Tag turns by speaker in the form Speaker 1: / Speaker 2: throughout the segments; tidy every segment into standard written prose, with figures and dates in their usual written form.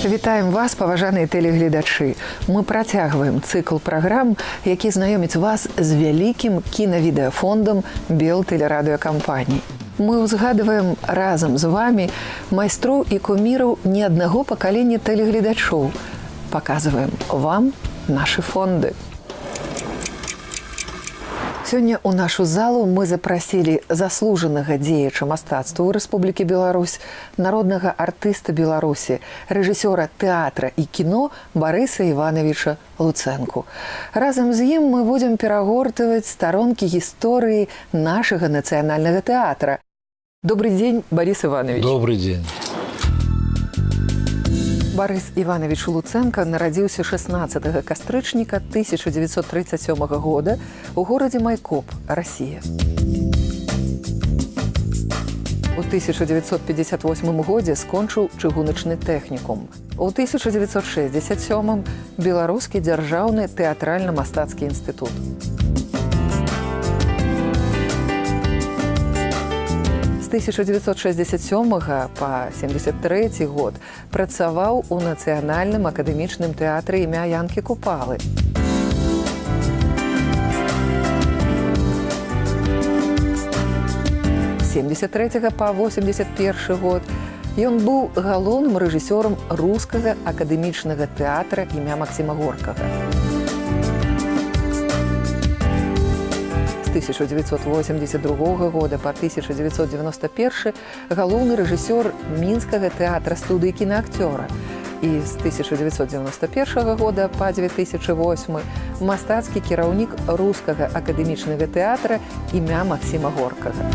Speaker 1: Вітаем вас, паважаныя тэлегледачы. Мы працягваем цыкл праграм, які знаёміць вас з вялікім кінавідэафондам Белтэлерадыёкампаніі. Мы ўзгадваем разам з вамі майстроў і куміраў не аднаго пакалення тэлегледачоў. Паказваем вам нашы фонды. Сёння ў нашу залу мы запрасілі заслужанага дзеяча мастацтва ў Рэспублікі Беларусь, народнага артыста Беларусі, рэжысёра тэатра і кіно Барыса Івановича Луцэнку. Разам з ім мы будзем перагортваць старонкі гісторыі нашага нацыянальнага тэатра. Добрый дзень, Барыс Іванович.
Speaker 2: Добрый дзень.
Speaker 1: Барыс Іванович Луцэнка нарадзіўся 16 кастрычніка 1937 года ў горадзе Майкоп, Расія. У 1958 годзе скончыў чыгуначны тэхнікум. У 1967 Беларускі дзяржаўны тэатральна-мастацкі інстытут. З 1967 па 1973 год працаваў у Нацыянальным акадэмічным тэатры імя Янкі Купалы. З 1973 па 1981 год ён быў галоўным рэжысёрам рускага акадэмічнага тэатра імя Максіма Горкага. 1982 года по 1991 галоўны рэжысёр мінскага тэатра студыі кінаакцёра і з 1991 года по 2008 мастацкі кіраўнік рускага акадэмічнага тэатра імя Максіма Горкага.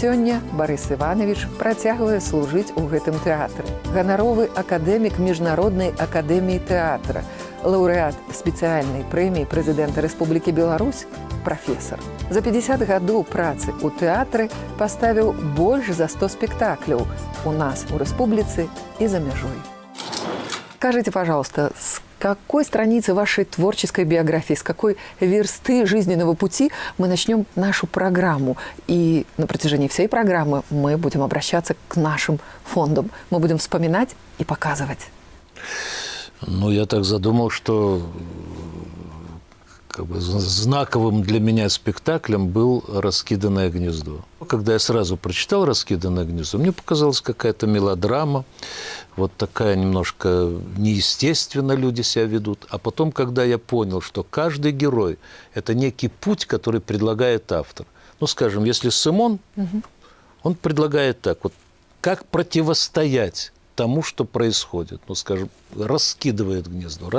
Speaker 1: Сёння Барыс Іванович працягвае служыць у гэтым тэатры. Ганаровы акадэмік Міжнароднай акадэміі тэатра, лаўрэат спецыяльнай прэміі прэзідэнта Рэспублікі Беларусь, прафесар. За 50 гадоў працы ў тэатры паставіў больш за 100 спектакляў у нас, у рэспубліцы і за мяжой. Скажите, пожалуйста, с какой страницы вашей творческой биографии, с какой версты жизненного пути мы начнем нашу программу? И на протяжении всей программы мы будем обращаться к нашим фондам. Мы будем вспоминать и показывать.
Speaker 2: Ну, я так задумал, что знаковым для меня спектаклем был «Раскиданное гнездо». Когда я сразу прочитал «Раскиданное гнездо», мне показалась какая-то мелодрама, вот такая немножко неестественно люди себя ведут. А потом, когда я понял, что каждый герой – это некий путь, который предлагает автор. Ну, скажем, если Симон, он предлагает так, вот как противостоять тому, что происходит. Ну, скажем, раскидывает гнездо.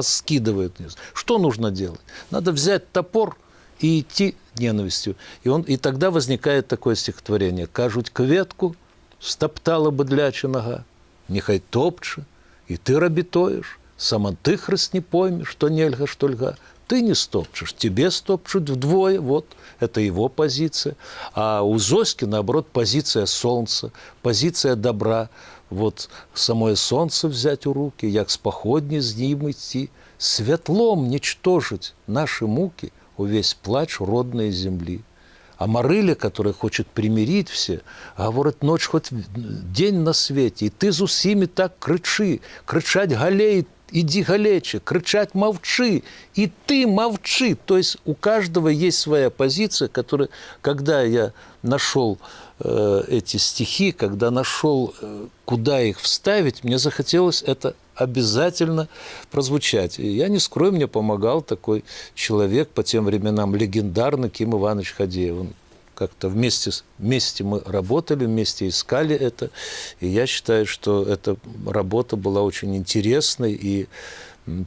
Speaker 2: Что нужно делать? Надо взять топор и идти ненавистью. И тогда возникает такое стихотворение. «Кажуть кветку, стоптала быдляча нога, нехай топче, и ты рабітоеш, сам антихрист не пойми, что нельга, что льга. Ты не стопчешь, тебе стопчут вдвое». Вот, это его позиция. А у Зоськи, наоборот, позиция солнца, позиция добра. Вот самое солнце взять у руки, як с походни с ним идти, светлом ничтожить наши муки, увесь плач родной земли. А Марыля, которая хочет примирить все, говорит, ночь хоть день на свете, и ты з усими так кричи, кричать галей, иди галече, кричать мовчи, и ты мовчи. То есть у каждого есть своя позиция, которая, когда я нашел эти стихи, когда нашел, куда их вставить, мне захотелось это обязательно прозвучать. И я не скрою, мне помогал такой человек по тем временам, легендарный Ким Иванович Хадеев. Он как-то вместе мы работали, вместе искали это. И я считаю, что эта работа была очень интересной и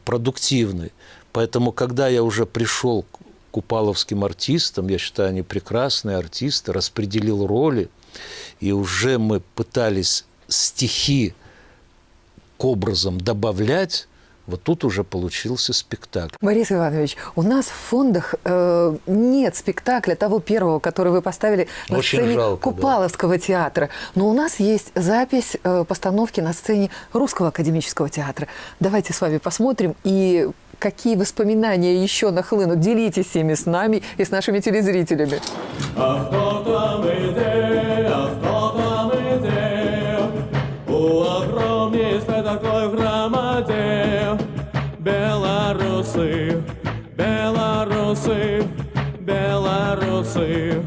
Speaker 2: продуктивной. Поэтому, когда я уже пришел к купаловским артистам, я считаю, они прекрасные артисты, распределил роли, и уже мы пытались стихи к образам добавлять, Вот тут уже получился спектакль.
Speaker 1: Борис Иванович, у нас в фондах нет спектакля того первого, который вы поставили на
Speaker 2: Очень
Speaker 1: сцене
Speaker 2: жалко,
Speaker 1: Купаловского театра. Но у нас есть запись постановки на сцене Русского академического театра. Давайте с вами посмотрим и какие воспоминания еще нахлынут. Делитесь ими с нами и с нашими телезрителями.
Speaker 3: А хто там іде, а хто там іде, у огромній такой громаде. Белорусы, белорусы, белорусы.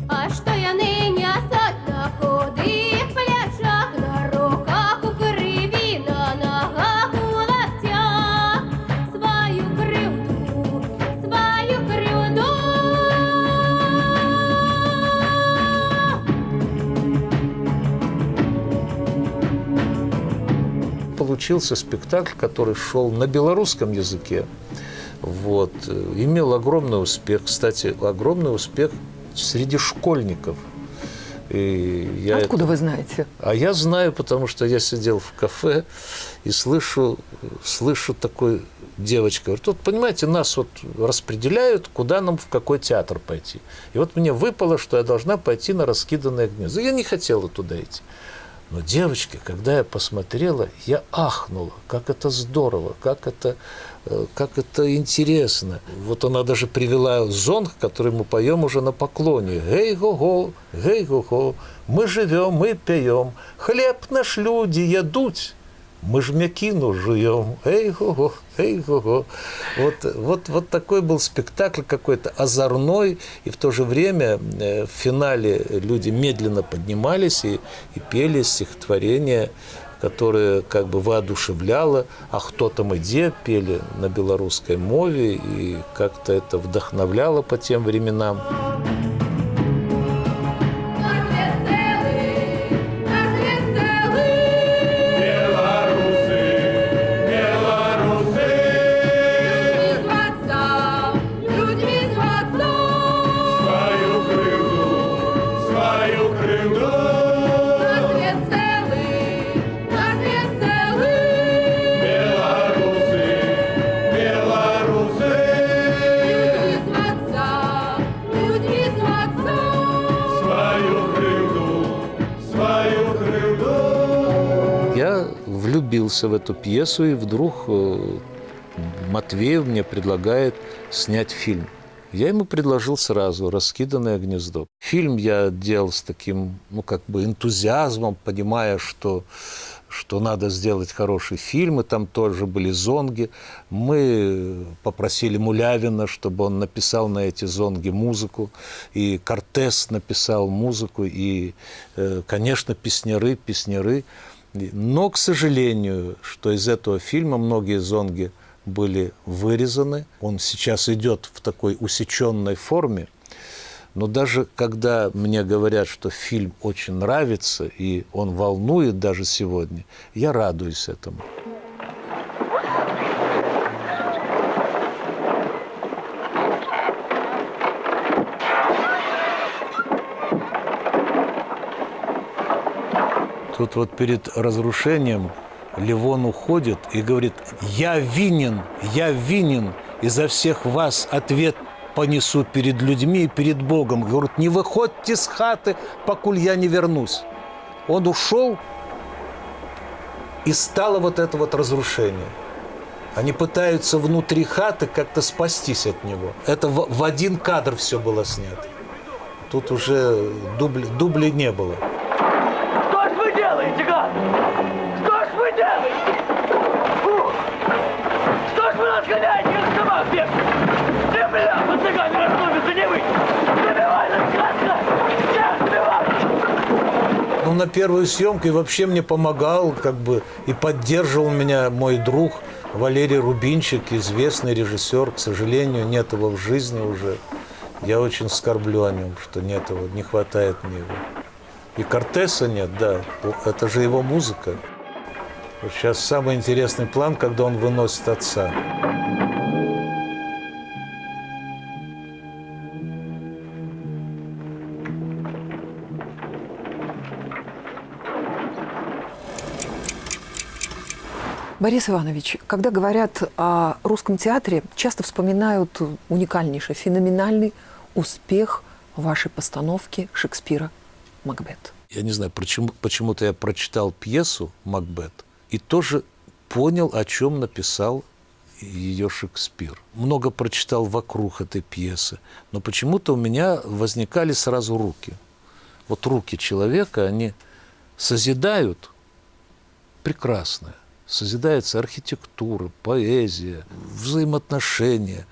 Speaker 4: А що яни несуть на худих плечах, на руках у криві, на ногах у локтях, свою кривду, свою кривду.
Speaker 2: Получился спектакль, который шел на белорусском языке. Вот. Имел огромный успех. Кстати, огромный успех среди школьников. И
Speaker 1: Откуда вы знаете?
Speaker 2: А я знаю, потому что я сидел в кафе и слышу такой девочка. Говорит, вот, понимаете, нас вот распределяют, куда нам, в какой театр пойти. И вот мне выпало, что я должна пойти на «Раскиданное гнездо». Я не хотела туда идти. Но, девочки, когда я посмотрела, я ахнула, как это здорово, как это интересно. Вот она даже привела зонг, который мы поем уже на поклоне. Гей-го-го, гей-го-го, мы живем, мы пьем, хлеб наш люди едут, мы ж мякину жуем. Эй-го-го, эй-го-го. Вот такой был спектакль какой-то озорной, и в то же время в финале люди медленно поднимались и пели стихотворение, которое как бы воодушевляло, а кто там иде, пели на белорусской мове, и как-то это вдохновляло по тем временам. Я влюбился в эту пьесу, и вдруг Матвеев мне предлагает снять фильм. Я ему предложил сразу «Раскиданное гнездо». Фильм я делал с таким, энтузиазмом, понимая, что надо сделать хороший фильм, и там тоже были зонги. Мы попросили Мулявина, чтобы он написал на эти зонги музыку, и Кортес написал музыку, и, конечно, песняры. Но, к сожалению, что из этого фильма многие зонги были вырезаны. Он сейчас идет в такой усеченной форме. Но даже когда мне говорят, что фильм очень нравится, и он волнует даже сегодня, я радуюсь этому. Тут вот перед разрушением Левон уходит и говорит: я винен, и за всех вас ответ понесу перед людьми и перед Богом. Говорит: не выходьте с хаты, покуль я не вернусь. Он ушел, и стало вот это вот разрушение. Они пытаются внутри хаты как-то спастись от него. Это в один кадр все было снято. Тут уже дублей не было.
Speaker 5: Что ж вы делаете, гад? Что ж вы делаете? Фу! Что ж вы нас гоняете, как собак бег? Земля под ногами расступится, не вы! Забивай нас, краска! Всех забивай!
Speaker 2: Ну, на первую съемку и вообще мне помогал, и поддерживал меня мой друг Валерий Рубинчик, известный режиссер. К сожалению, нет его в жизни уже. Я очень скорблю о нем, что нет его, не хватает мне его. И Кортеса нет, да, это же его музыка. Вот сейчас самый интересный план, когда он выносит отца.
Speaker 1: Борис Иванович, когда говорят о русском театре, часто вспоминают уникальнейший, феноменальный успех вашей постановки Шекспира «Макбет».
Speaker 2: Я не знаю, почему-то я прочитал пьесу «Макбет» и тоже понял, о чем написал ее Шекспир. Много прочитал вокруг этой пьесы, но почему-то у меня возникали сразу руки. Вот руки человека, они созидают прекрасное. Созидается архитектура, поэзия, взаимоотношения.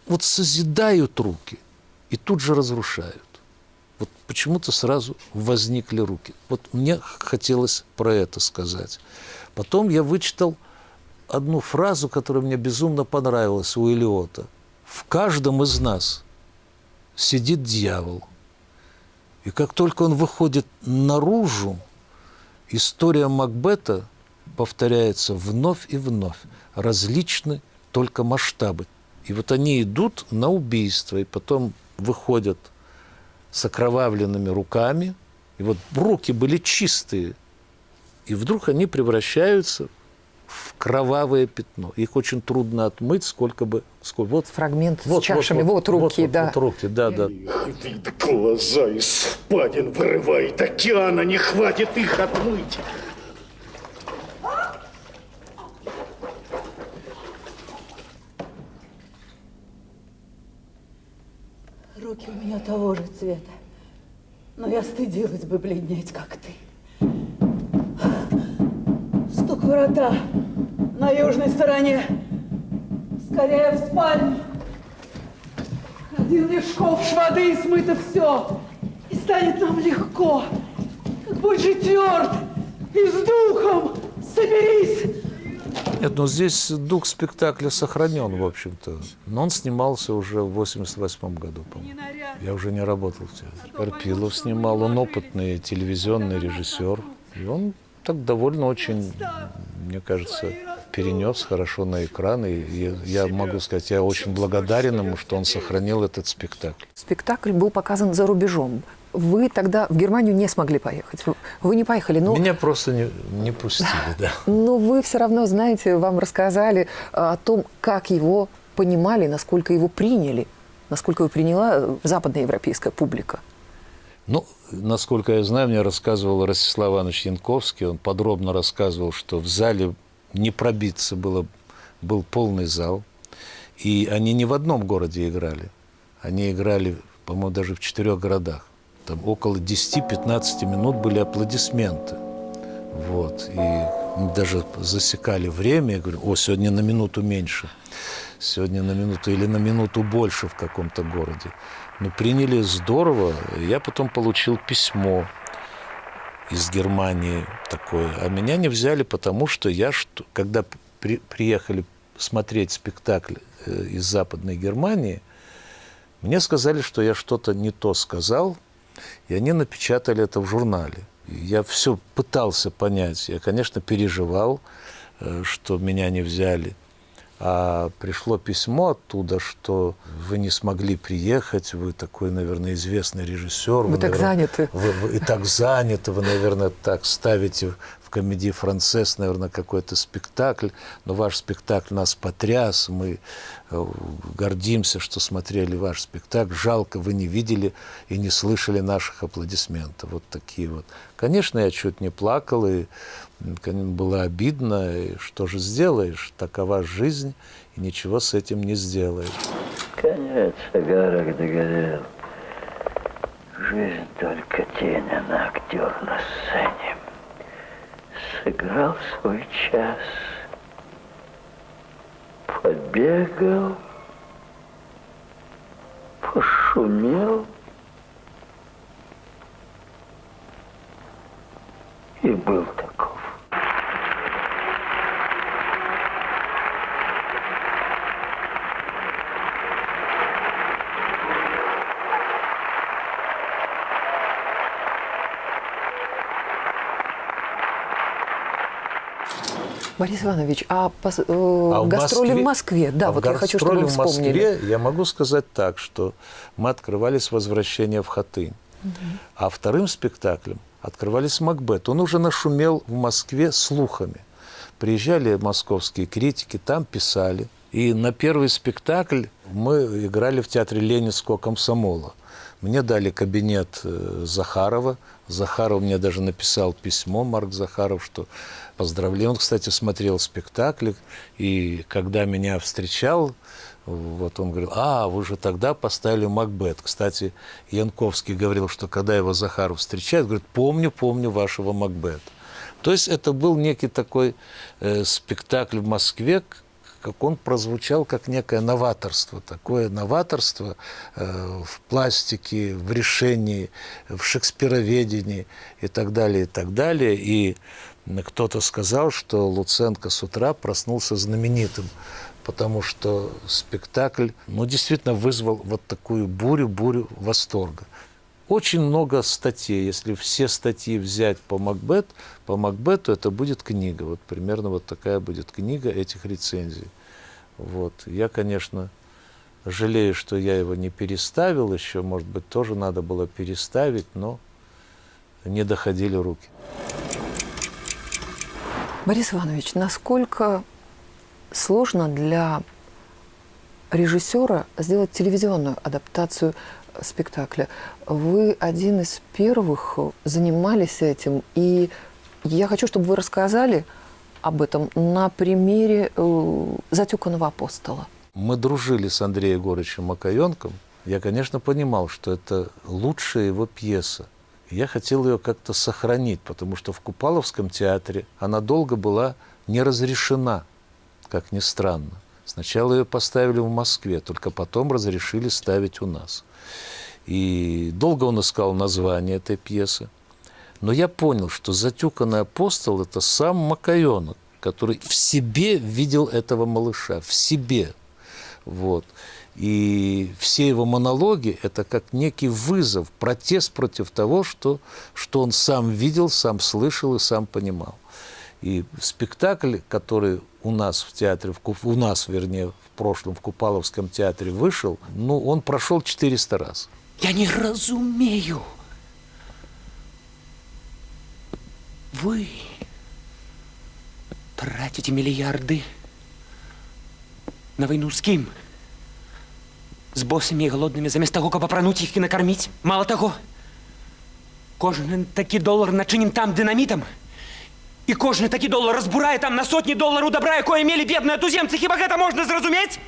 Speaker 2: Вот созидают руки и тут же разрушают. Вот почему-то сразу возникли руки. Вот мне хотелось про это сказать. Потом я вычитал одну фразу, которая мне безумно понравилась у Элиота. «В каждом из нас сидит дьявол. И как только он выходит наружу, история Макбета повторяется вновь и вновь. Различны только масштабы. И вот они идут на убийство, и потом выходят с окровавленными руками. И вот руки были чистые. И вдруг они превращаются в кровавое пятно. Их очень трудно отмыть, сколько бы... Вот,
Speaker 1: Фрагмент с чашами. Вот руки, да.
Speaker 2: Вот руки, да.
Speaker 6: Вид глаза из впадин вырывает океана, не хватит их отмыть.
Speaker 7: Руки у меня того же цвета, но я стыдилась бы бледнеть, как ты. Стук ворота на южной стороне. Скорее в спальню. 1 лишков воды, и смыто все. И станет нам легко. Как будь же тверд и с духом. Соберись.
Speaker 2: Нет, но здесь дух спектакля сохранен, в общем-то. Но он снимался уже в 1988 году, по-моему. Я уже не работал в театре. Карпилов снимал, он опытный телевизионный режиссер. И он так довольно очень, мне кажется, перенес хорошо на экран. И я могу сказать, я очень благодарен ему, что он сохранил этот спектакль.
Speaker 1: Спектакль был показан за рубежом. Вы тогда в Германию не смогли поехать. Вы не поехали, но...
Speaker 2: Меня просто не пустили, да.
Speaker 1: Но вы все равно, знаете, вам рассказали о том, как его понимали, насколько его приняли, насколько его приняла западноевропейская публика.
Speaker 2: Ну, насколько я знаю, мне рассказывал Ростислав Иванович Янковский, он подробно рассказывал, что в зале не пробиться был полный зал, и они не в одном городе играли, они играли, по-моему, даже в 4 городах. Там около 10-15 минут были аплодисменты. Вот. И мы даже засекали время. Я говорю, сегодня на минуту меньше. Сегодня на минуту или на минуту больше в каком-то городе. Но приняли здорово. Я потом получил письмо из Германии такое. А меня не взяли, потому что когда приехали смотреть спектакль из Западной Германии, мне сказали, что я что-то не то сказал, и они напечатали это в журнале. Я все пытался понять. Я, конечно, переживал, что меня не взяли. А пришло письмо оттуда, что вы не смогли приехать, вы такой, наверное, известный режиссер.
Speaker 1: Вы так заняты.
Speaker 2: Вы и так заняты, вы, наверное, так ставите в Комедии Францесс, наверное, какой-то спектакль. Но ваш спектакль нас потряс, мы гордимся, что смотрели ваш спектакль. Жалко, вы не видели и не слышали наших аплодисментов. Вот такие вот. Конечно, я чуть не плакал, и было обидно. И что же сделаешь? Такова жизнь, и ничего с этим не сделаешь.
Speaker 5: Конец огарок догорел. Жизнь только тень, она актер на сцене. Сыграл свой час. Побегал, пошумел и был таков.
Speaker 1: Борис Иванович, гастроли в Москве, да, вот я хочу, чтобы вы вспомнили.
Speaker 2: В Москве я могу сказать так, что мы открывались «Возвращение в Хатынь», а вторым спектаклем открывались «Макбет». Он уже нашумел в Москве слухами. приезжали московские критики, там писали. И на первый спектакль мы играли в театре Ленинского комсомола. Мне дали кабинет Захарова. Захаров мне даже написал письмо, Марк Захаров, что поздравляю. Он, кстати, смотрел спектакль, и когда меня встречал, вот он говорил: вы же тогда поставили Макбет. Кстати, Янковский говорил, что когда его Захаров встречает, говорит: помню вашего Макбета. То есть это был некий такой спектакль в Москве, как он прозвучал, как некое новаторство. Такое новаторство в пластике, в решении, в шекспироведении и так далее, и так далее. И кто-то сказал, что Луценко с утра проснулся знаменитым, потому что спектакль, действительно вызвал вот такую бурю восторга. Очень много статей. Если все статьи взять по Макбету, это будет книга. Вот примерно вот такая будет книга этих рецензий. Вот. Я, конечно, жалею, что я его не переставил еще. Может быть, тоже надо было переставить, но не доходили руки.
Speaker 1: Борис Иванович, насколько сложно для режиссера сделать телевизионную адаптацию спектакля? Вы один из первых занимались этим, и я хочу, чтобы вы рассказали об этом на примере «Затюканного апостола».
Speaker 2: Мы дружили с Андреем Егоровичем Макаенком. Я, конечно, понимал, что это лучшая его пьеса. Я хотел ее как-то сохранить, потому что в Купаловском театре она долго была не разрешена, как ни странно. Сначала ее поставили в Москве, только потом разрешили ставить у нас. И долго он искал название этой пьесы. Но я понял, что «Затюканный апостол» – это сам Макаенок, который в себе видел этого малыша, в себе. Вот. И все его монологи – это как некий вызов, протест против того, что он сам видел, сам слышал и сам понимал. И спектакль, который у нас в театре, в прошлом в Купаловском театре вышел, он прошел 400 раз.
Speaker 8: Я не разумею. Вы тратите миллиарды на войну с кем? З босими і голодними, замість того, каб апрануть їх і накормить. Мало того, кожен такий долар начиним там динамитом, и кожен такий долар разбурае там на сотни долларов добра, якое мели бедные туземцы. Хіба гэта можна зразумець?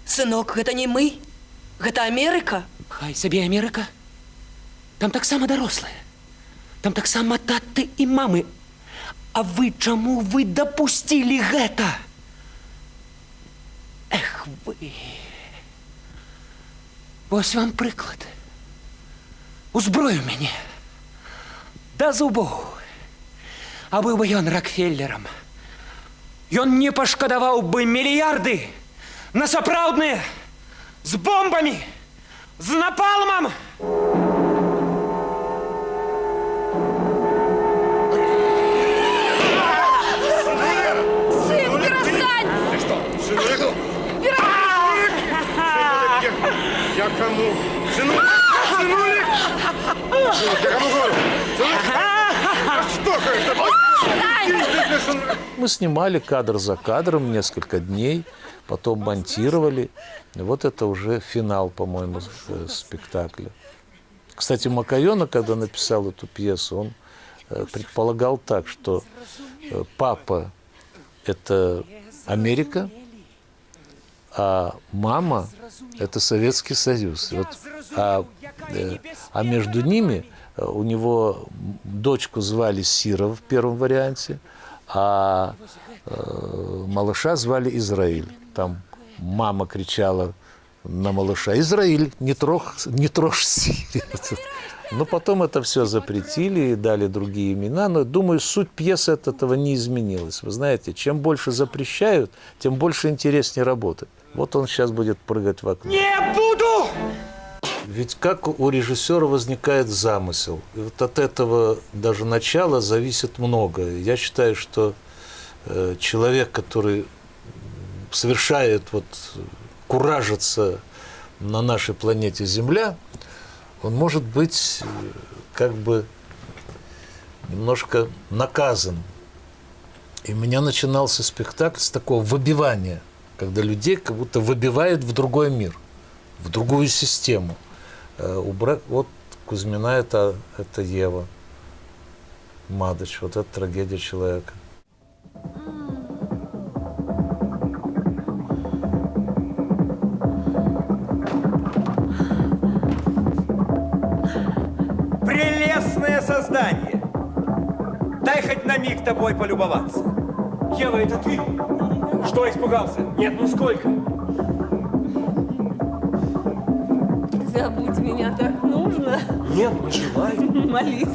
Speaker 9: Сынок, гэта не мы, гэта Америка.
Speaker 8: Хай сабе Америка. Там таксама дарослыя. Там таксама таты і мамы. А вы чаму вы дапусцілі гэта? Эх вы. Вось вам прыклад. Узброю мяне да зубоў. А быў бы ён Рокфеллерам, ён не пашкадаваў бы мільярды на сапраўдныя, з бомбамі, з напалмам.
Speaker 4: Сын, перестань!
Speaker 6: Ты что, сынулик? Я кому? Сынулик? Сынулик? Я кому говорю? Что это?
Speaker 2: Мы снимали кадр за кадром несколько дней, потом монтировали. И вот это уже финал, по-моему, спектакля. Кстати, Макаенок, когда написал эту пьесу, он предполагал так, что папа – это Америка, а мама – это Советский Союз. Вот, а между ними у него дочку звали Сира в первом варианте, а малыша звали Израиль. Там мама кричала на малыша: «Израиль, не трожь Сирию». Но потом это все запретили и дали другие имена. Но, думаю, суть пьесы от этого не изменилась. Вы знаете, чем больше запрещают, тем больше интереснее работать. Вот он сейчас будет прыгать в окно.
Speaker 8: Не буду!
Speaker 2: Ведь как у режиссера возникает замысел. И вот от этого даже начала зависит многое. Я считаю, что человек, который совершает, куражится на нашей планете Земля, он может быть как бы немножко наказан И у меня начинался спектакль с такого выбивания, когда людей как будто выбивают в другой мир, в другую систему. Вот Кузьмина это Ева Мадыч, вот это трагедия человека.
Speaker 10: Прелестное создание! Дай хоть на миг тобой полюбоваться.
Speaker 8: Ева, это ты?
Speaker 10: Что, испугался?
Speaker 8: Нет, ну сколько?
Speaker 11: Забудь меня, так нужно.
Speaker 8: Нет, не желаю.
Speaker 11: Молись,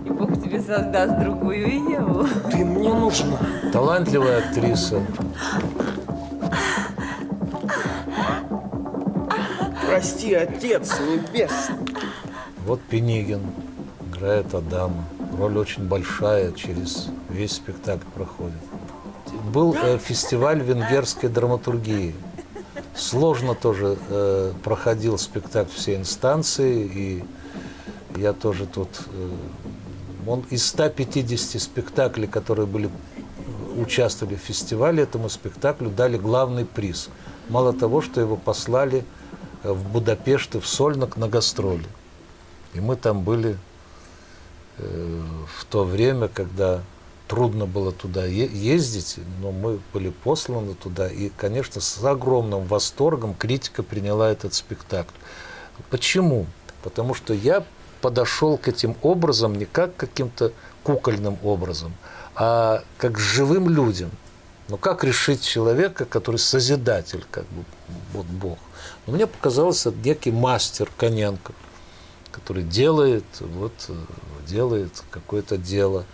Speaker 11: и Бог тебе создаст другую Еву.
Speaker 8: Ты мне нужна.
Speaker 2: Талантливая актриса.
Speaker 10: Прости, Отец Небесный.
Speaker 2: Вот Пенигин играет Адама. Роль очень большая, через весь спектакль проходит. Был фестиваль венгерской драматургии. Сложно тоже проходил спектакль все инстанции, и я тоже тут... он из 150 спектаклей, которые участвовали в фестивале, этому спектаклю дали главный приз. Мало того, что его послали в Будапешт и в Сольнок на гастроли. И мы там были в то время, когда трудно было туда ездить, но мы были посланы туда, и, конечно, с огромным восторгом критика приняла этот спектакль. Почему? Потому что я подошел к этим образам не как к каким-то кукольным образом, а как к живым людям. Но как решить человека, который созидатель, как бы, вот Бог? Но мне показался некий мастер Коненко, который делает какое-то дело.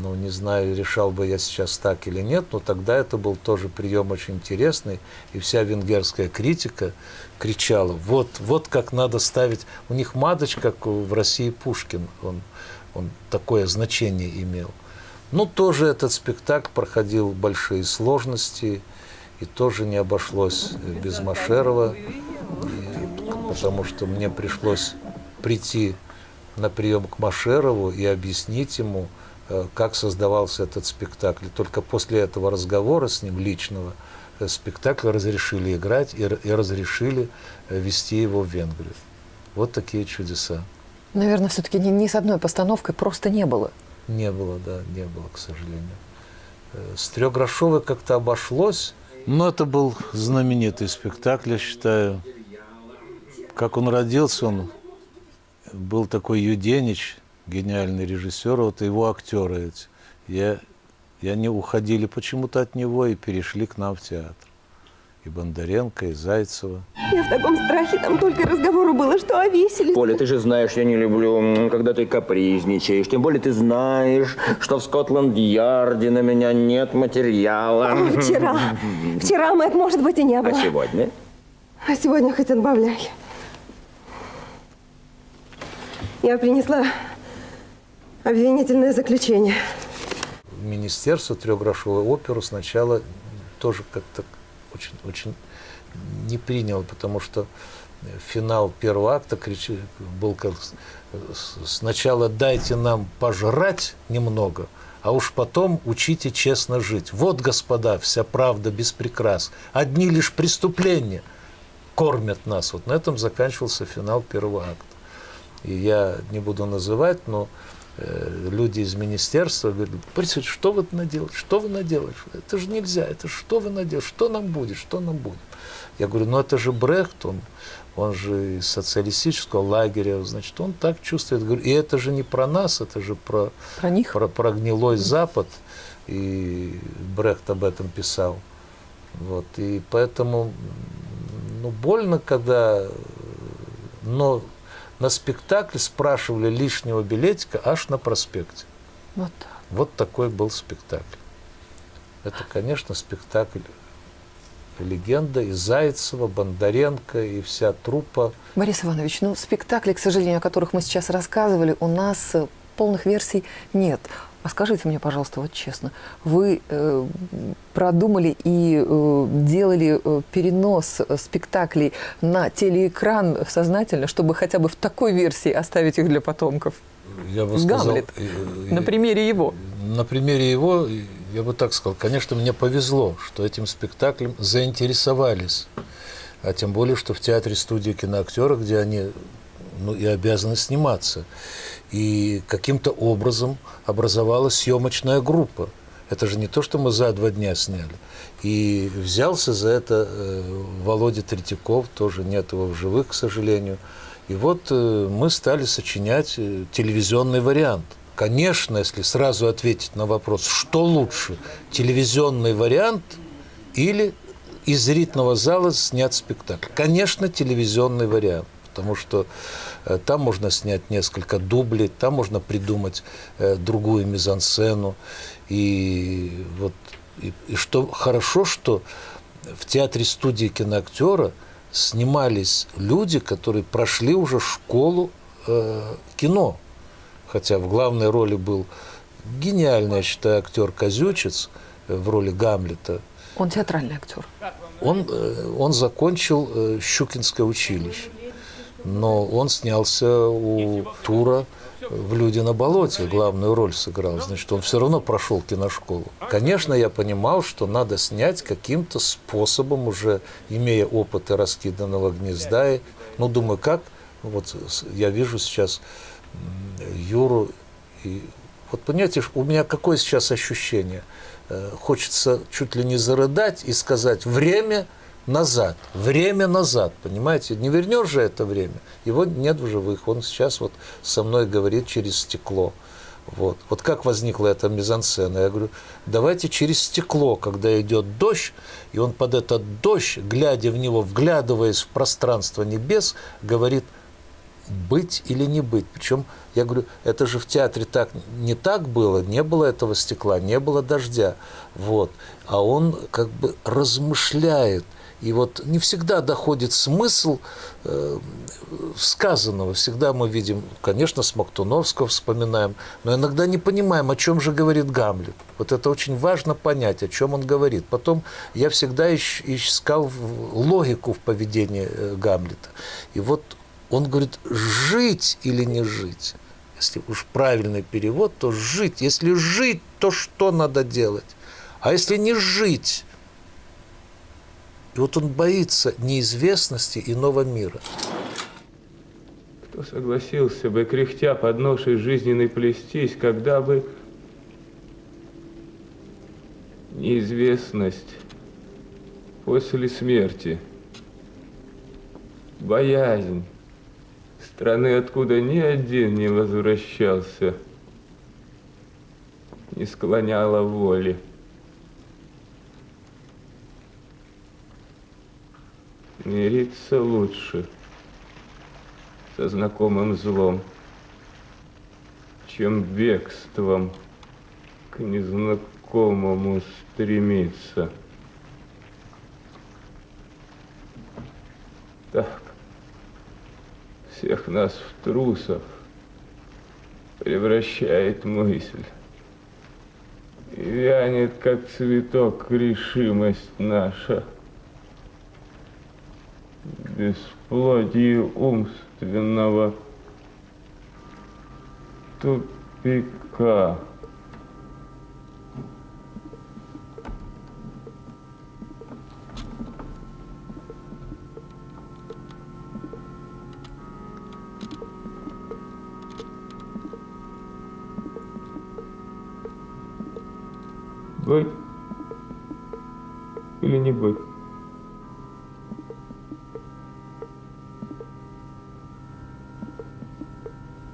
Speaker 2: Ну, не знаю, решал бы я сейчас так или нет, но тогда это был тоже прием очень интересный, и вся венгерская критика кричала, вот как надо ставить. У них Мадыч, как в России Пушкин, он такое значение имел. Ну, тоже этот спектакль проходил большие сложности, и тоже не обошлось без Машерова, потому что мне пришлось прийти на прием к Машерову и объяснить ему, как создавался этот спектакль. И только после этого разговора с ним личного спектакль разрешили играть и разрешили вести его в Венгрию. Вот такие чудеса.
Speaker 1: Наверное, все-таки ни с одной постановкой просто не было.
Speaker 2: Не было, к сожалению. С Трехгрошовой как-то обошлось. Но это был знаменитый спектакль, я считаю. Как он родился, он был такой Юденич, гениальный режиссер, вот его актеры эти. И они уходили почему-то от него и перешли к нам в театр. И Бондаренко, и Зайцева.
Speaker 11: Я в таком страхе, там только разговору было, что о виселице.
Speaker 10: Поля, ты же знаешь, я не люблю, когда ты капризничаешь. Тем более ты знаешь, что в Скотланд-Ярде на меня нет материала.
Speaker 11: О, вчера, Мэтт, может быть, и не было.
Speaker 10: А сегодня?
Speaker 11: А сегодня хоть отбавляй. Я принесла обвинительное заключение.
Speaker 2: Министерство Трехгрошовой оперу сначала тоже как-то очень не приняло, потому что финал первого акта был как сначала дайте нам пожрать немного, а уж потом учите честно жить. Вот, господа, вся правда без прикрас. Одни лишь преступления кормят нас. Вот на этом заканчивался финал первого акта. И я не буду называть, но люди из министерства говорят, представьте, что вы наделали, что вы наделали, это же нельзя, это что вы наделали, что нам будет, что нам будет. Я говорю, ну это же Брехт, он же из социалистического лагеря, значит, он так чувствует. Говорю, и это же не про нас, это же про них, про гнилой Запад, и Брехт об этом писал. Вот, и поэтому, ну, больно, когда, но на спектакль спрашивали лишнего билетика аж на проспекте.
Speaker 1: Вот так.
Speaker 2: Вот такой был спектакль. Это, конечно, спектакль легенда и Зайцева, Бондаренко, и вся труппа.
Speaker 1: Борис Иванович, ну, спектакли, к сожалению, о которых мы сейчас рассказывали, у нас полных версий нет. А скажите мне, пожалуйста, вот честно, вы продумали и делали перенос спектаклей на телеэкран сознательно, чтобы хотя бы в такой версии оставить их для потомков?
Speaker 2: Я бы сказал,
Speaker 1: Гамлет, на примере его.
Speaker 2: На примере его, я бы так сказал, конечно, мне повезло, что этим спектаклем заинтересовались. А тем более, что в театре-студии киноактера, где они и обязаны сниматься. И каким-то образом образовалась съемочная группа. Это же не то, что мы за 2 дня сняли. И взялся за это Володя Третьяков, тоже нет его в живых, к сожалению. И вот мы стали сочинять телевизионный вариант. Конечно, если сразу ответить на вопрос, что лучше, телевизионный вариант или из зрительного зала снят спектакль? Конечно, телевизионный вариант, потому что там можно снять несколько дублей, там можно придумать другую мизансцену. И что хорошо, что в театре-студии киноактера снимались люди, которые прошли уже школу кино. Хотя в главной роли был гениальный, я считаю, актер Козючец в роли Гамлета.
Speaker 1: Он театральный актер.
Speaker 2: Он закончил Щукинское училище, но он снялся у Тура в «Люди на болоте», главную роль сыграл. Значит, он все равно прошел киношколу. Конечно, я понимал, что надо снять каким-то способом, уже имея опыт «Раскиданного гнезда». Думаю, как? Вот я вижу сейчас Юру. И вот понимаете, у меня какое сейчас ощущение? Хочется чуть ли не зарыдать и сказать: время назад, понимаете? Не вернешь же это время. Его нет в живых, он сейчас вот со мной говорит через стекло. Вот как возникла эта мизансцена? Я говорю, давайте через стекло, когда идет дождь, и он под этот дождь, глядя в него, вглядываясь в пространство небес, говорит: быть или не быть. Причем, я говорю, это же в театре не так было, не было этого стекла, не было дождя. А он как бы размышляет. И вот не всегда доходит смысл сказанного. Всегда мы видим, конечно, Смоктуновского вспоминаем, но иногда не понимаем, о чем же говорит Гамлет. Вот это очень важно понять, о чем он говорит. Потом я всегда искал логику в поведении Гамлета. И вот он говорит: жить или не жить? Если уж правильный перевод, то жить. Если жить, то что надо делать? А если не жить? И вот он боится неизвестности иного мира.
Speaker 12: Кто согласился бы, кряхтя под ношей жизненной плестись, когда бы неизвестность после смерти, боязнь страны, откуда ни один не возвращался, не склоняла воли. Мириться лучше со знакомым злом, чем бегством к незнакомому стремиться. Так, всех нас в трусов превращает мысль. И вянет, как цветок, решимость наша. Бесплодие умственного тупика. Быть или не быть?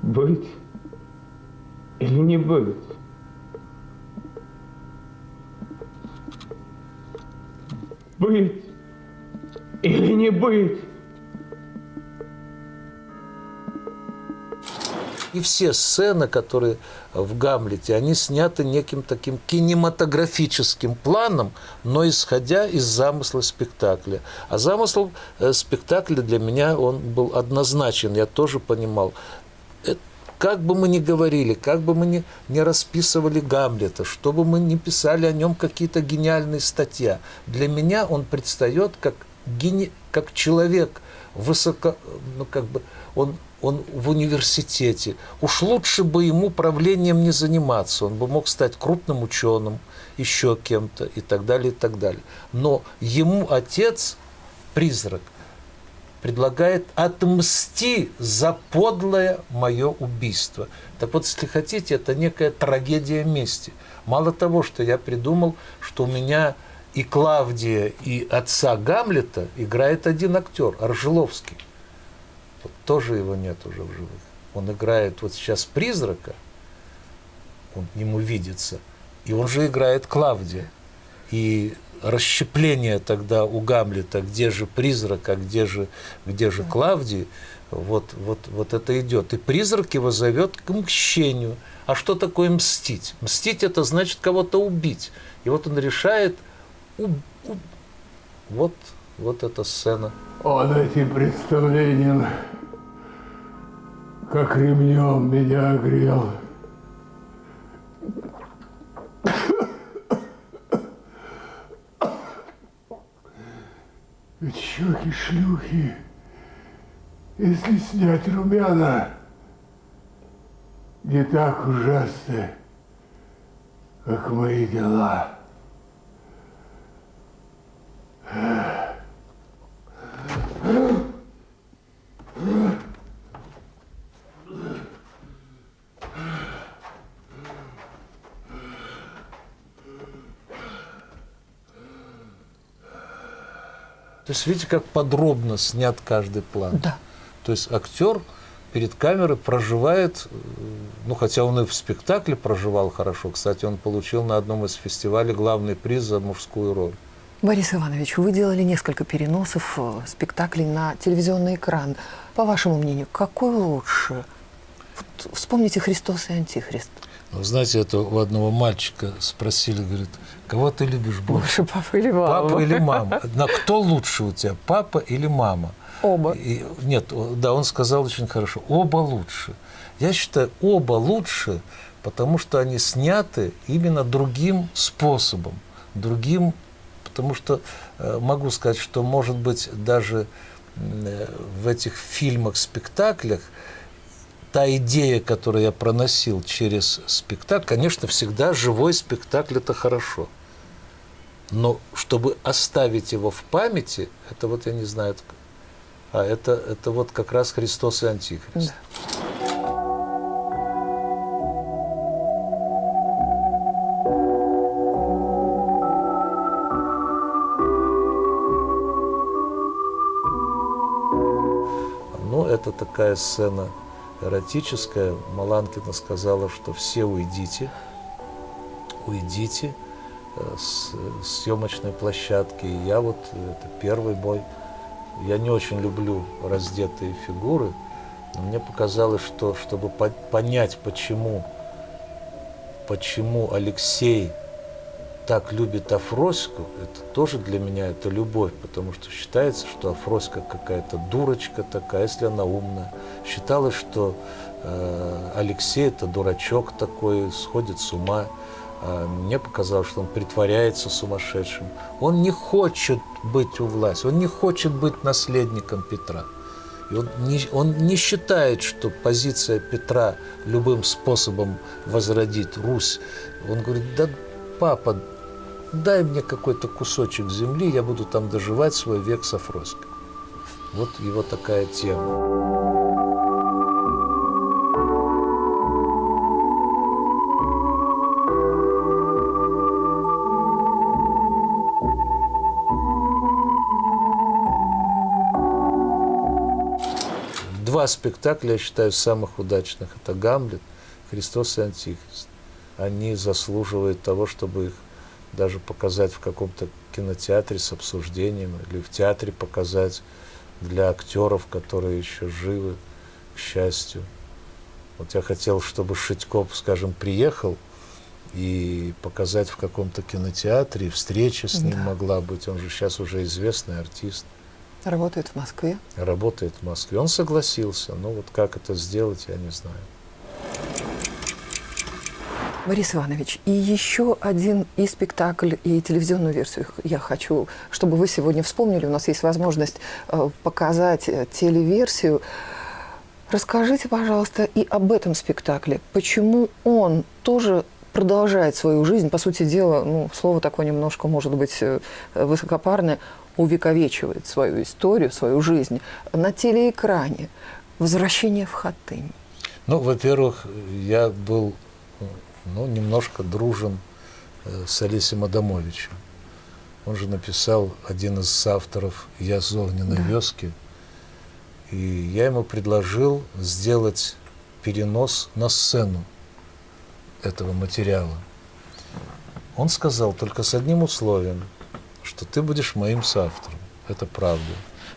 Speaker 12: Быть или не быть? Быть или не быть?
Speaker 2: И все сцены, которые в «Гамлете», они сняты неким таким кинематографическим планом, но исходя из замысла спектакля. А замысл спектакля для меня, он был однозначен, я тоже понимал. Как бы мы ни говорили, как бы мы ни расписывали Гамлета, чтобы мы ни писали о нем какие-то гениальные статьи, для меня он предстает как как человек высоко, ну, как бы, он в университете. Уж лучше бы ему правлением не заниматься. Он бы мог стать крупным ученым, еще кем-то и так далее, и так далее. Но ему отец, призрак, предлагает: отмсти за подлое мое убийство. Так вот, если хотите, это некая трагедия мести. Мало того, что я придумал, что у меня и Клавдия, и отца Гамлета играет один актер, Аржеловский. Вот тоже его нет уже в живых. Он играет вот сейчас призрака, он ему видится, и он же играет Клавдия. И расщепление тогда у Гамлета, где же призрак, а где же Клавдий, вот это идет. И призрак его зовет к мщению. А что такое мстить? Мстить — это значит кого-то убить. И вот он решает, вот эта сцена.
Speaker 13: Он этим представлением, как ремнем, меня огрел. Ведь щеки шлюхи, если снять румяна, не так ужасны, как мои дела.
Speaker 2: То есть видите, как подробно снят каждый план.
Speaker 1: Да.
Speaker 2: То есть актер перед камерой проживает, ну хотя он и в спектакле проживал хорошо. Кстати, он получил на одном из фестивалей главный приз за мужскую роль.
Speaker 1: Борис Иванович, вы делали несколько переносов спектаклей на телевизионный экран. По вашему мнению, какой лучше? Вот вспомните «Христос и Антихрист».
Speaker 2: Вы знаете, это у одного мальчика спросили, говорит: кого ты любишь больше?
Speaker 1: Папа или мама?
Speaker 2: Папа или мама? Кто лучше у тебя, папа или мама?
Speaker 1: Оба.
Speaker 2: Нет, да, он сказал очень хорошо: оба лучше. Я считаю, оба лучше, потому что они сняты именно другим способом, потому что могу сказать, что, может быть, даже в этих фильмах, спектаклях та идея, которую я проносил через спектакль, конечно, всегда живой спектакль – это хорошо. Но чтобы оставить его в памяти, это вот я не знаю, это вот как раз «Христос и Антихрист».
Speaker 1: Да.
Speaker 2: Ну, это такая сцена эротическая. Маланкина сказала, что все уйдите с съемочной площадки. И я вот, это первый бой. Я не очень люблю раздетые фигуры, но мне показалось, что чтобы понять, почему Алексей так любит Афроську, это тоже для меня это любовь, потому что считается, что Афроська какая-то дурочка такая, если она умная. Считалось, что Алексей это дурачок такой, сходит с ума. Мне показалось, что он притворяется сумасшедшим. Он не хочет быть у власти, он не хочет быть наследником Петра. И он не считает, что позиция Петра любым способом возродить Русь. Он говорит: да, папа, дай мне какой-то кусочек земли, я буду там доживать свой век с Афроськой. Вот его такая тема. Два спектакля, я считаю, самых удачных. Это «Гамлет», «Христос и Антихрист». Они заслуживают того, чтобы их даже показать в каком-то кинотеатре с обсуждением или в театре показать для актеров, которые еще живы, к счастью. Вот я хотел, чтобы Шитько, скажем, приехал и показать в каком-то кинотеатре, встреча с ним могла быть. Он же сейчас уже известный артист.
Speaker 1: Работает в Москве.
Speaker 2: Работает в Москве. Он согласился. Но вот как это сделать, я не знаю.
Speaker 1: Борис Иванович, и еще один и спектакль, и телевизионную версию я хочу, чтобы вы сегодня вспомнили. У нас есть возможность показать телеверсию. Расскажите, пожалуйста, и об этом спектакле. Почему он тоже продолжает свою жизнь? По сути дела, ну, слово такое немножко, может быть, высокопарное, увековечивает свою историю, свою жизнь на телеэкране. «Возвращение в Хатынь».
Speaker 2: Ну, во-первых, я был немножко дружен с Олесем Адамовичем. Он же написал один из соавторов «Я с огненной вёски». И я ему предложил сделать перенос на сцену этого материала. Он сказал только с одним условием, что ты будешь моим соавтором. Это правда.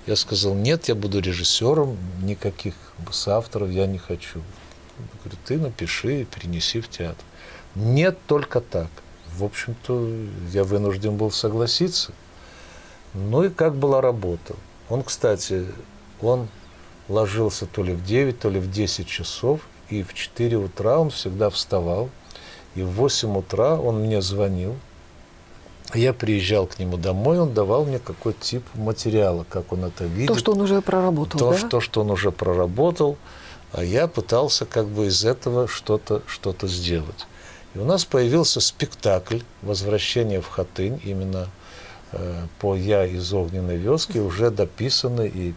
Speaker 2: Я сказал, нет, я буду режиссером, никаких соавторов я не хочу. Он говорит, ты напиши и перенеси в театр. Нет, только так. В общем-то, я вынужден был согласиться. Ну и как была работа. Он, кстати, он ложился то ли в 9, то ли в 10 часов, и в 4 утра он всегда вставал, и в 8 утра он мне звонил. Я приезжал к нему домой, он давал мне какой-то тип материала, как он это видит.
Speaker 1: То, что он уже проработал, да?
Speaker 2: То, что он уже проработал, а я пытался как бы из этого что-то сделать. И у нас появился спектакль «Возвращение в Хатынь», именно по «Я из огненной вёски», уже дописанный и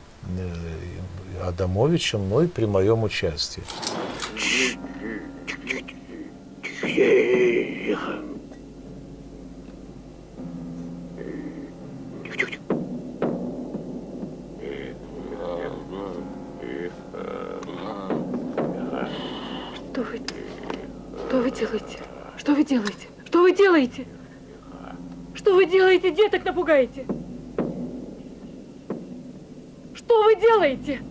Speaker 2: Адамовичем, но и при моем участии.
Speaker 14: Что вы делаете? Что вы делаете? Что вы делаете? Что вы делаете? Деток напугаете? Что вы делаете?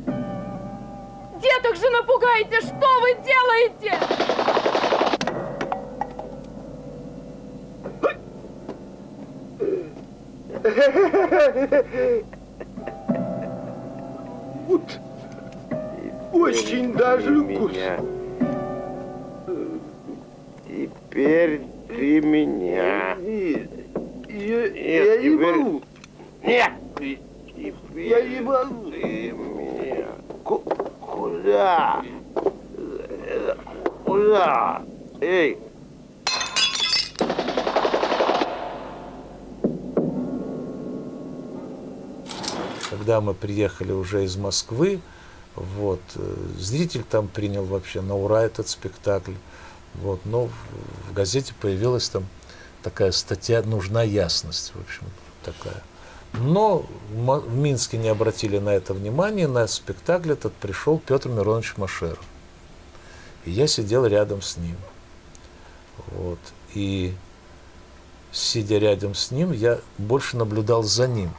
Speaker 14: Деток же напугаете! Что вы делаете?
Speaker 13: Вот. Очень даже вкусно.
Speaker 10: Теперь ты меня.
Speaker 13: Я не могу.
Speaker 10: Нет!
Speaker 13: Я не могу.
Speaker 10: Ты меня. Куда? Куда? Эй!
Speaker 2: Когда мы приехали уже из Москвы, вот, зритель там принял вообще на ура этот спектакль. Вот, но в газете появилась там такая статья «Нужна ясность», в общем, такая. Но в Минске не обратили на это внимания, на спектакль этот пришел Петр Миронович Машеров. И я сидел рядом с ним. Вот, и сидя рядом с ним, я больше наблюдал за ним.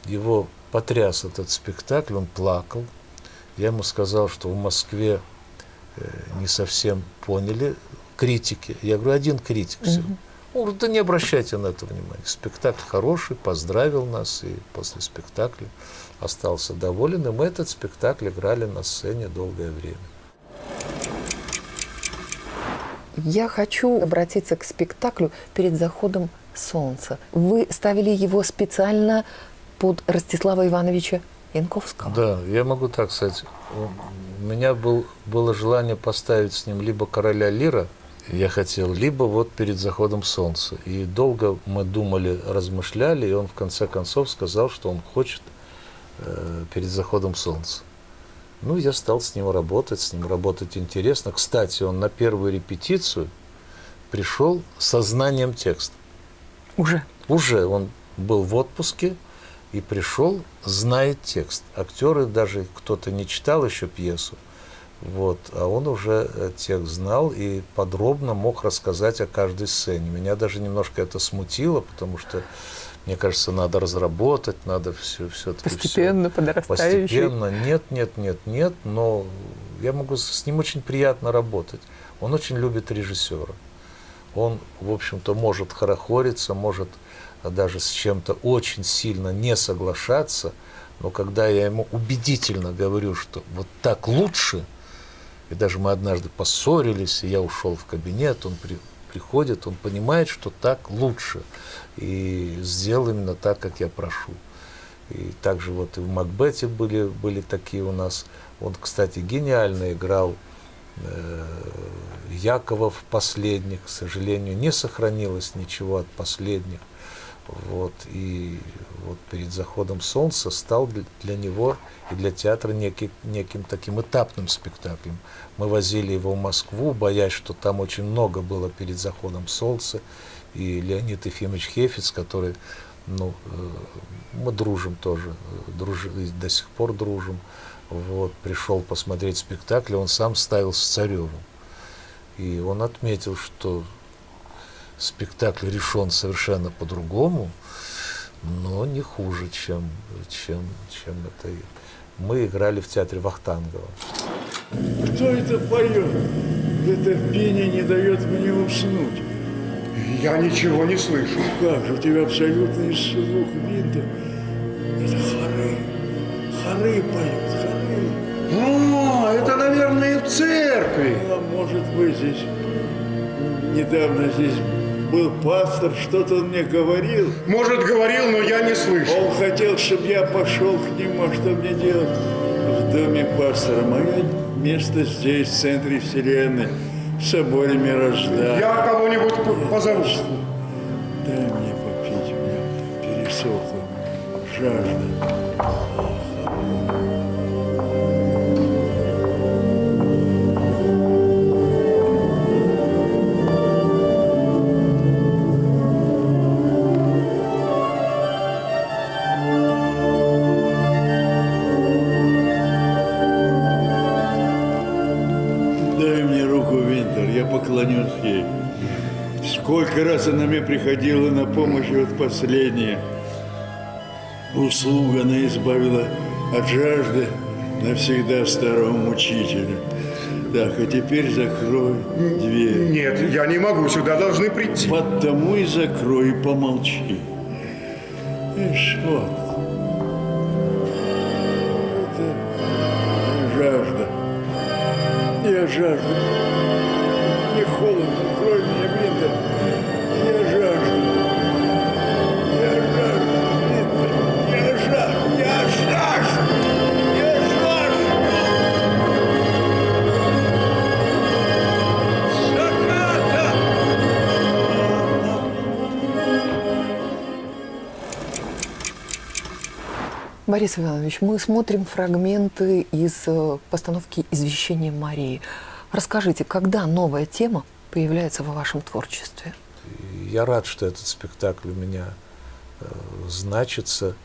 Speaker 2: Его потряс этот спектакль, он плакал. Я ему сказал, что в Москве не совсем поняли критики. Я говорю, один критик всего. Он говорит, да не обращайте на это внимания. Спектакль хороший, поздравил нас, и после спектакля остался доволен. И мы этот спектакль играли на сцене долгое время.
Speaker 1: Я хочу обратиться к спектаклю «Перед заходом солнца». Вы ставили его специально под Ростислава Ивановича Янковского?
Speaker 2: Да, я могу так сказать. У меня было желание поставить с ним либо «Короля Лира», я хотел, либо вот «Перед заходом солнца». И долго мы думали, размышляли, и он в конце концов сказал, что он хочет «Перед заходом солнца». Ну, я стал с ним работать интересно. Кстати, он на первую репетицию пришел со знанием текста.
Speaker 1: Уже?
Speaker 2: Уже. Он был в отпуске и пришел, знает текст. Актеры даже кто-то не читал еще пьесу, вот, а он уже текст знал и подробно мог рассказать о каждой сцене. Меня даже немножко это смутило, потому что, мне кажется, надо разработать, надо все-таки
Speaker 1: постепенно, подрастающий.
Speaker 2: Постепенно. Нет, но я могу с ним очень приятно работать. Он очень любит режиссера. Он, в общем-то, может хорохориться, может даже с чем-то очень сильно не соглашаться, но когда я ему убедительно говорю, что вот так лучше, И даже мы однажды поссорились, и я ушел в кабинет, он приходит, он понимает, что так лучше, и сделал именно так, как я прошу. И также вот и в «Макбете» были такие у нас. Он, кстати, гениально играл Якова в «Последних». К сожалению, не сохранилось ничего от «Последних». Вот. И вот перед заходом солнца стал для него и для театра неким таким этапным спектаклем. Мы возили его в Москву, боясь, что там очень много было перед заходом солнца. И Леонид Ефимович Хефиц, который, мы дружим тоже, до сих пор дружим. Вот, пришел посмотреть спектакль, он сам ставил с Царевым. И он отметил, что спектакль решен совершенно по-другому, но не хуже, чем это. Мы играли в театре Вахтангова.
Speaker 6: Кто это поет? Это пение не дает мне уснуть.
Speaker 15: Я ничего не слышу.
Speaker 6: Как же, у тебя абсолютный слух винта. Это хоры. Хоры поют, хоры.
Speaker 15: О, это, наверное, в церкви.
Speaker 6: А может быть, здесь недавно здесь был пастор, что-то он мне говорил.
Speaker 15: Может, говорил, но я не слышал.
Speaker 6: Он хотел, чтобы я пошел к нему, а что мне делать в доме пастора? Мое место здесь, в центре вселенной, в соборе мироздания.
Speaker 15: Я кого-нибудь позову.
Speaker 6: Дай мне попить, у меня пересохла жажда. Поклонюсь ей. Сколько раз она мне приходила на помощь, и вот последняя услуга она избавила от жажды навсегда старого мучителя. Так, а теперь закрой дверь.
Speaker 15: Нет, я не могу, сюда должны прийти.
Speaker 6: Потому и закрой, и помолчи. Ишь, вот. Это жажда. Я жажду. Мне холодно, открой мне, Винтер. Я жажду. Я жажду, Винтер. Я жажду. Я жажду. Я жажду. Заката!
Speaker 1: Борис Иванович, мы смотрим фрагменты из постановки «Извещение Марии». Расскажите, когда новая тема появляется в вашем творчестве?
Speaker 2: Я рад, что этот спектакль у меня значится.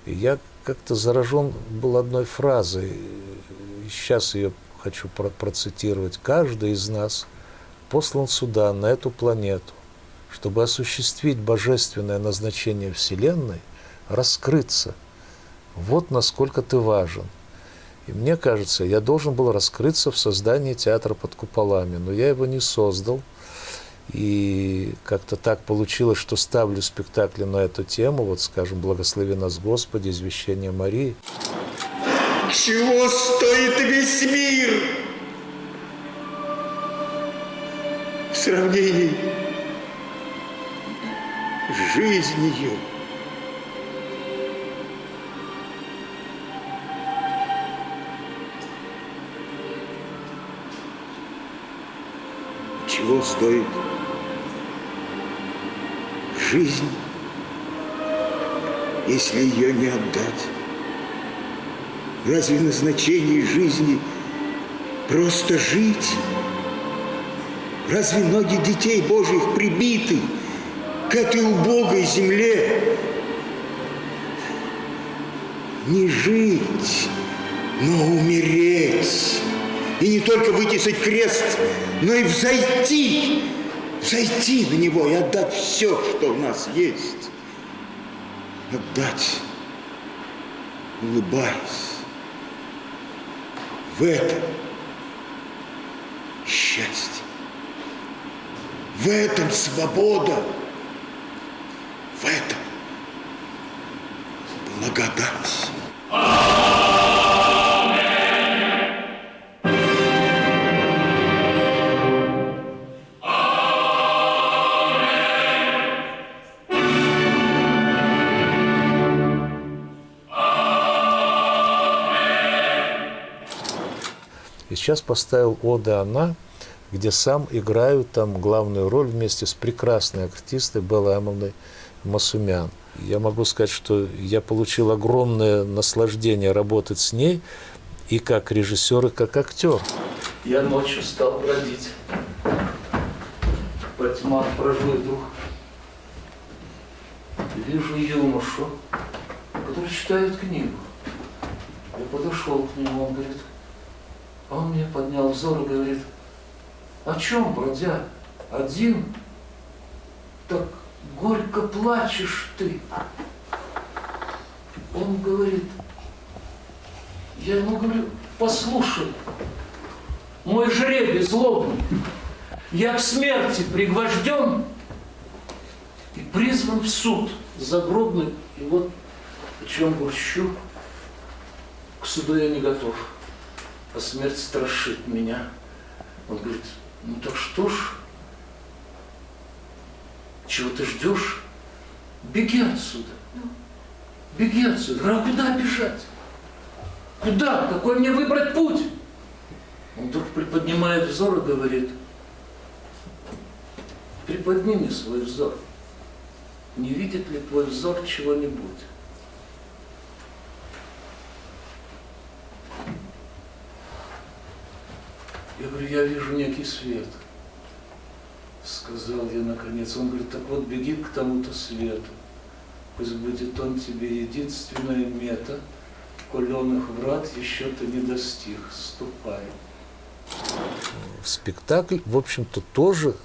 Speaker 2: И я как-то заражен был одной фразой. И сейчас ее хочу процитировать. Каждый из нас послан сюда, на эту планету, чтобы осуществить божественное назначение Вселенной, раскрыться. Вот насколько ты важен. И мне кажется, я должен был раскрыться в создании театра под куполами, но я его не создал. И как-то так получилось, что ставлю спектакли на эту тему, вот, скажем, «Благослови нас, Господи», «Извещение Марии».
Speaker 15: Чего стоит весь мир в сравнении с жизнью? Чего стоит жизнь, если ее не отдать? Разве назначение жизни просто жить? Разве ноги детей Божьих прибиты к этой убогой земле? Не жить, но умереть. И не только вытесать крест, но и взойти на него и отдать все, что у нас есть. Отдать, улыбаясь. В этом счастье, в этом свобода, в этом благодать.
Speaker 2: И сейчас поставил «Ода она», где сам играю там главную роль вместе с прекрасной артистой Беллой Амовной Масумян. Я могу сказать, что я получил огромное наслаждение работать с ней и как режиссер, и как актер. Я ночью стал бродить по тьмам прожил дух. Вижу юношу, который читает книгу. Я подошел к нему, он говорит, он мне поднял взор и говорит, о чем, бродяг? Один? Так горько плачешь ты. Он говорит, я ему говорю, послушай, мой жребий злобный, я к смерти пригвожден и призван в суд загробный, и вот о чем грущу, к суду я не готов, а смерть страшит меня. Он говорит, ну так что ж, чего ты ждешь? Беги отсюда, беги отсюда. А куда бежать? Куда? Какой мне выбрать путь? Он вдруг приподнимает взор и говорит, приподними свой взор. Не видит ли твой взор чего-нибудь? Я говорю, я вижу некий свет. Сказал я наконец. Он говорит, так вот беги к тому-то свету. Пусть будет он тебе единственная мета. Коленых врат еще ты не достиг. Ступай. Спектакль, в общем-то, тоже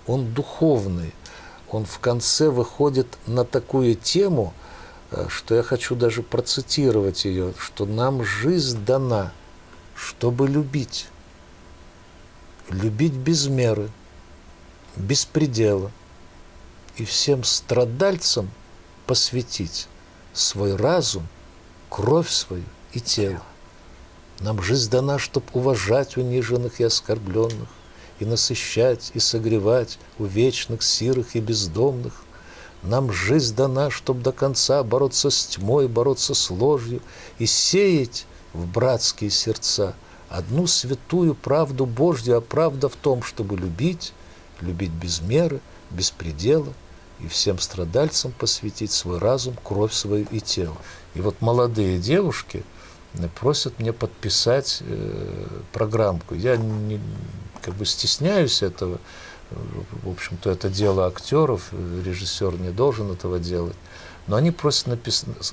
Speaker 2: он духовный. Он в конце выходит на такую тему, что я хочу даже процитировать ее, что нам жизнь дана, чтобы любить. Любить без меры, без предела. И всем страдальцам посвятить свой разум, кровь свою и тело. Нам жизнь дана, чтобы уважать униженных и оскорбленных, и насыщать, и согревать увечных, сирых и бездомных. Нам жизнь дана, чтобы до конца бороться с тьмой, бороться с ложью и сеять в братские сердца одну святую правду Божью, а правда в том, чтобы любить, любить без меры, без предела, и всем страдальцам посвятить свой разум, кровь свою и тело. И вот молодые девушки просят мне подписать программку. Я не, как бы стесняюсь этого. В общем-то, это дело актеров, режиссер не должен этого делать. Но они просят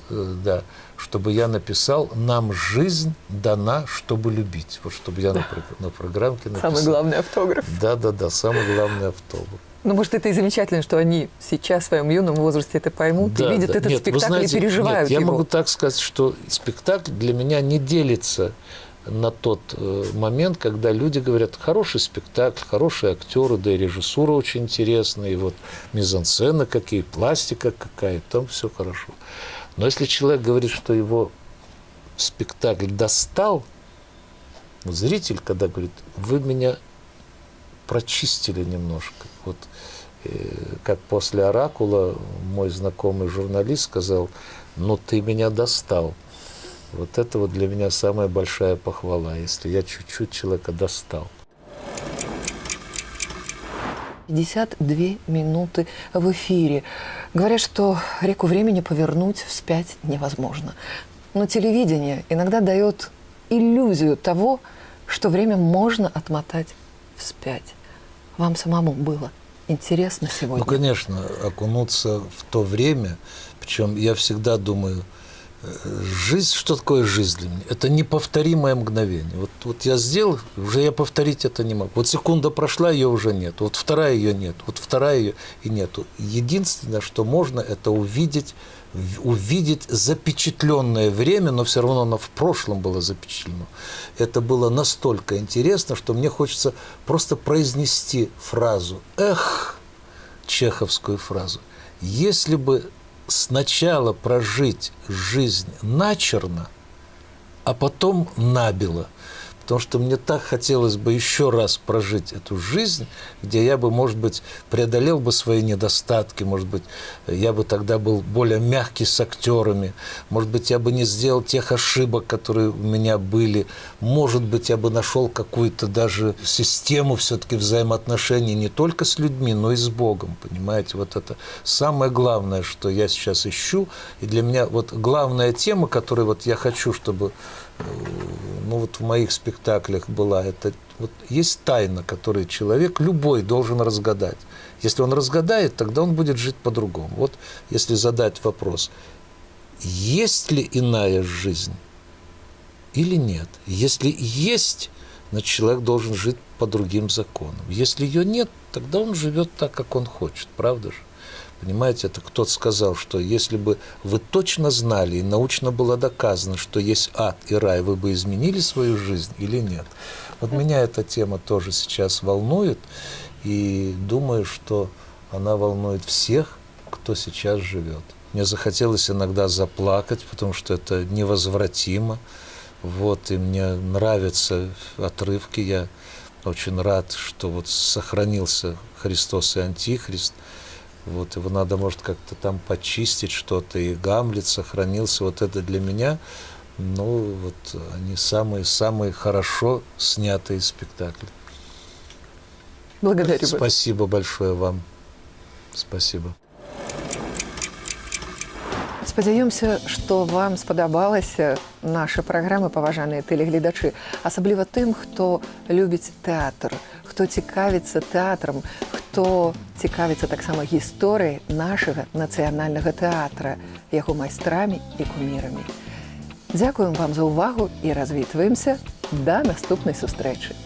Speaker 2: да, чтобы я написал «Нам жизнь дана, чтобы любить». Вот чтобы я на программке написал.
Speaker 1: Самый главный автограф.
Speaker 2: Да, самый главный автограф.
Speaker 1: Ну, может, это и замечательно, что они сейчас в своем юном возрасте это поймут, и видят этот спектакль, знаете, и переживают его.
Speaker 2: Я могу так сказать, что спектакль для меня не делится на тот момент, когда люди говорят, хороший спектакль, хорошие актеры, да и режиссура очень интересная, и вот мизансцена какие, пластика какая, там все хорошо. Но если человек говорит, что его спектакль достал, зритель, когда говорит, вы меня прочистили немножко. Вот как после «Оракула» мой знакомый журналист сказал, ну ты меня достал. Вот это вот для меня самая большая похвала, если я чуть-чуть человека достал.
Speaker 1: 52 минуты в эфире. Говорят, что реку времени повернуть вспять невозможно. Но телевидение иногда дает иллюзию того, что время можно отмотать вспять. Вам самому было интересно сегодня?
Speaker 2: Ну, конечно, окунуться в то время, причем я всегда думаю, жизнь, что такое жизнь для меня? Это неповторимое мгновение. Вот я сделал, уже я повторить это не могу. Вот секунда прошла, ее уже нет. Вот вторая ее нет. Вот вторая ее и нету. Единственное, что можно, это увидеть запечатленное время, но все равно оно в прошлом было запечатлено. Это было настолько интересно, что мне хочется просто произнести фразу, чеховскую фразу. Если бы сначала прожить жизнь начерно, а потом набело. Потому что мне так хотелось бы еще раз прожить эту жизнь, где я бы, может быть, преодолел бы свои недостатки, может быть, я бы тогда был более мягкий с актерами, может быть, я бы не сделал тех ошибок, которые у меня были, может быть, я бы нашел какую-то даже систему все-таки взаимоотношений не только с людьми, но и с Богом, понимаете? Вот это самое главное, что я сейчас ищу, и для меня вот главная тема, которую вот я хочу, чтобы ну вот в моих спектаклях была, это вот есть тайна, которую человек любой должен разгадать. Если он разгадает, тогда он будет жить по-другому. Вот если задать вопрос, есть ли иная жизнь или нет? Если есть, значит, человек должен жить по другим законам. Если ее нет, тогда он живет так, как он хочет, правда же? Понимаете, это кто-то сказал, что если бы вы точно знали и научно было доказано, что есть ад и рай, вы бы изменили свою жизнь или нет? Вот меня эта тема тоже сейчас волнует, и думаю, что она волнует всех, кто сейчас живет. Мне захотелось иногда заплакать, потому что это невозвратимо. Вот, и мне нравятся отрывки. Я очень рад, что вот сохранился Христос и Антихрист. Вот, его надо, может, как-то там почистить что-то, и Гамлет сохранился. Вот это для меня, ну, вот они самые хорошо снятые спектакли.
Speaker 1: Благодарю вас.
Speaker 2: Спасибо большое вам. Спасибо.
Speaker 1: Спадзяёмся, што вам спадабалася наша праграма, паважаныя тэлегледачы, асабліва тым, хто любіць тэатр, хто цікавіцца тэатрам, хто цікавіцца таксама гісторыяй нашага нацыянальнага тэатра, яго майстрамі і кумірамі. Дзякуем вам за ўвагу і развітваемся да наступнай сустрэчы.